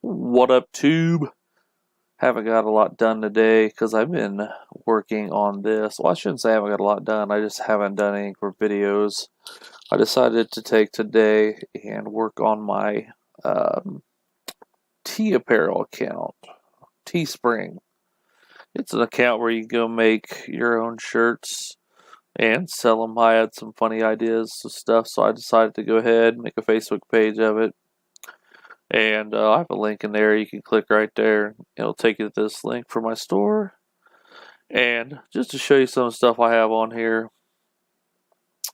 What up, Tube? Haven't got a lot done today because I've been working on this. Well, I shouldn't say I haven't got a lot done. I just haven't done any for videos. I decided to take today and work on my um, apparel account, Teespring. It's an account where you can go make your own shirts and sell them. I had some funny ideas of stuff, so I decided to go ahead and make a Facebook page of it. And I have a link in there. You can click right there. It'll take you to this link for my store. And just to show you some stuff I have on here,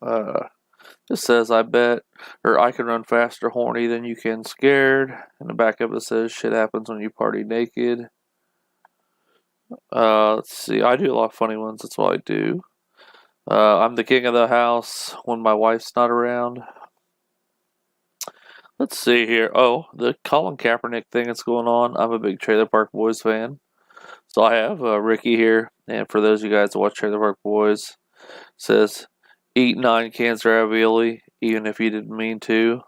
it says, I bet, or I can run faster horny than you can scared. In the back of it says, shit happens when you party naked. Let's see, I do a lot of funny ones. That's what I do. I'm the king of the house when my wife's not around. Let's see here. Oh, the Colin Kaepernick thing that's going on. I'm a big Trailer Park Boys fan. So I have Ricky here. And for those of you guys that watch Trailer Park Boys, says, eat 9 cans of ravioli, even if you didn't mean to.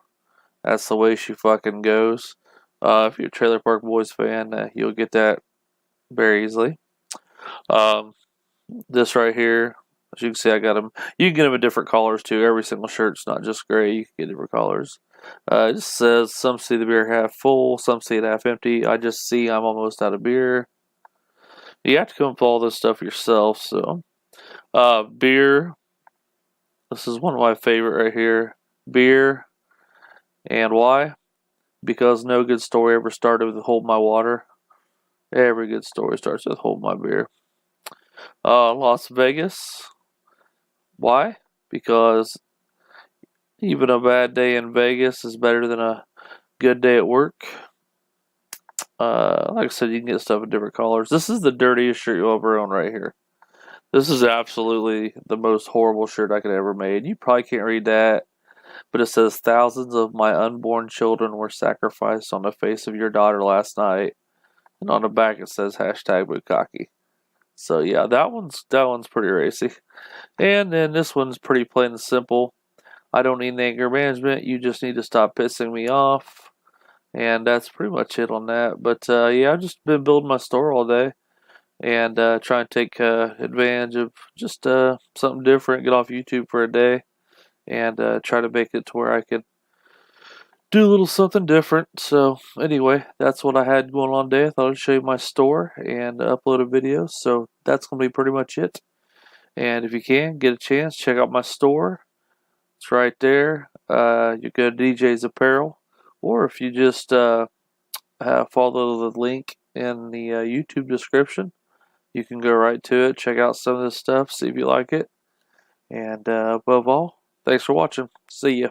That's the way she fucking goes. If you're a Trailer Park Boys fan, you'll get that very easily. This right here, as you can see, I got them. You can get them in different colors too. Every single shirt's not just gray. You can get different colors. It just says some see the beer half full, some see it half empty. I just see I'm almost out of beer. You have to come up with all this stuff yourself. So, beer. This is one of my favorite right here. Beer. And why? Because no good story ever started with hold my water. Every good story starts with hold my beer. Las Vegas. Why? Because even a bad day in Vegas is better than a good day at work. Like I said, you can get stuff in different colors. This is the dirtiest shirt you'll ever own right here. This is absolutely the most horrible shirt I could ever made. You probably can't read that, but it says thousands of my unborn children were sacrificed on the face of your daughter last night, and on the back it says hashtag Bukkake. So yeah, that one's pretty racy. And then this one's pretty plain and simple. I don't need anger management. You just need to stop pissing me off. And that's pretty much it on that. But yeah, I've just been building my store all day and trying to take advantage of just something different. Get off YouTube for a day and try to make it to where I can do a little something different. So anyway, that's what I had going on today. I thought I'd show you my store and upload a video. So that's going to be pretty much it. And if you can, get a chance, check out my store. It's right there. You go to DJ's Apparel. Or if you just follow the link in the YouTube description, you can go right to it, check out some of this stuff, see if you like it. And above all, thanks for watching. See ya.